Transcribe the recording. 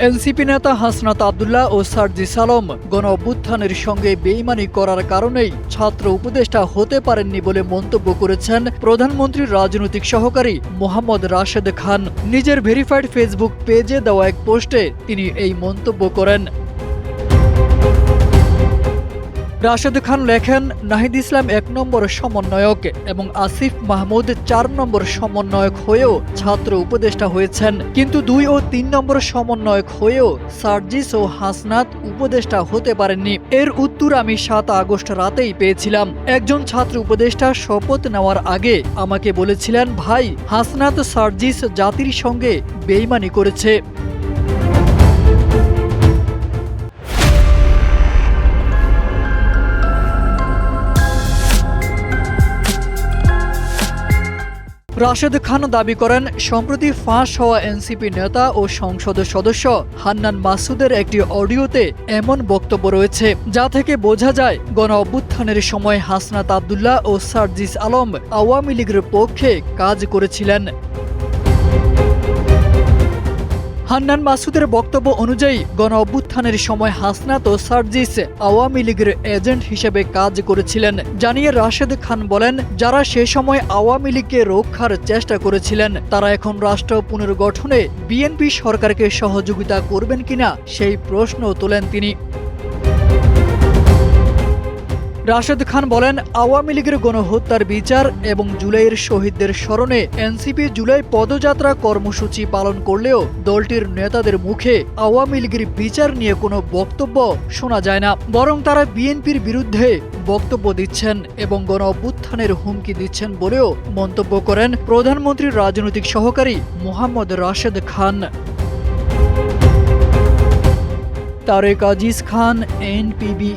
NCP নেতা হাসনাত আব্দুল্লাহ ও সার্জিস আলম গণ অভ্যুত্থানের সঙ্গে বেইমানি করার কারণেই ছাত্র উপদেষ্টা হতে পারেননি বলে মন্তব্য করেছেন প্রধানমন্ত্রীর রাজনৈতিক সহকারী মোহাম্মদ রাশেদ খান। নিজের ভেরিফাইড ফেসবুক পেজে দেওয়া এক পোস্টে তিনি এই মন্তব্য করেন। রাশেদ খান লেখেন, নাহিদ ইসলাম ১ নম্বর সমন্বয়ক এবং আসিফ মাহমুদ ৪ নম্বর সমন্বয়ক হয়েও ছাত্র উপদেষ্টা হয়েছেন, কিন্তু ২ ও ৩ নম্বর সমন্বয়ক হয়েও সার্জিস ও হাসনাত উপদেষ্টা হতে পারেননি। এর উত্তর আমি ৭ আগস্ট রাতেই পেয়েছিলাম। একজন ছাত্র উপদেষ্টা শপথ নেওয়ার আগে আমাকে বলেছিলেন, ভাই, হাসনাত সার্জিস জাতির সঙ্গে বেইমানি করেছে। রাশেদ খান দাবি করেন, সম্প্রতি ফাঁস হওয়া এনসিপি নেতা ও সংসদ সদস্য হান্নান মাসুদের একটি অডিওতে এমন বক্তব্য রয়েছে যা থেকে বোঝা যায় গণ অভ্যুত্থানের সময় হাসনাত আব্দুল্লাহ ও সার্জিস আলম আওয়ামী লীগের পক্ষে কাজ করেছিলেন। হান্নান মাসুদের বক্তব্য অনুযায়ী গণ অভ্যুত্থানের সময় হাসনাত ও সার্জিস আওয়ামী লীগের এজেন্ট হিসেবে কাজ করেছিলেন। জানিয়ে রাশেদ খান বলেন, যারা সে সময় আওয়ামী লীগকে রক্ষার চেষ্টা করেছিলেন তারা এখন রাষ্ট্র পুনর্গঠনে বিএনপি সরকারকে সহযোগিতা করবেন কিনা সেই প্রশ্ন তোলেন তিনি। রাশেদ খান বলেন, আওয়ামী লীগের গণহত্যার বিচার এবং জুলাইয়ের শহীদদের স্মরণে এনসিপি জুলাই পদযাত্রা কর্মসূচি পালন করলেও দলটির নেতাদের মুখে আওয়ামী লীগের বিচার নিয়ে কোনো বক্তব্য শোনা যায় না, বরং তারা বিএনপির বিরুদ্ধে বক্তব্য দিচ্ছেন এবং গণ অভ্যুত্থানের হুমকি দিচ্ছেন বলেও মন্তব্য করেন প্রধানমন্ত্রীর রাজনৈতিক সহকারী মোহাম্মদ রাশেদ খান। তারেক আজিজ খান, এনপিবি।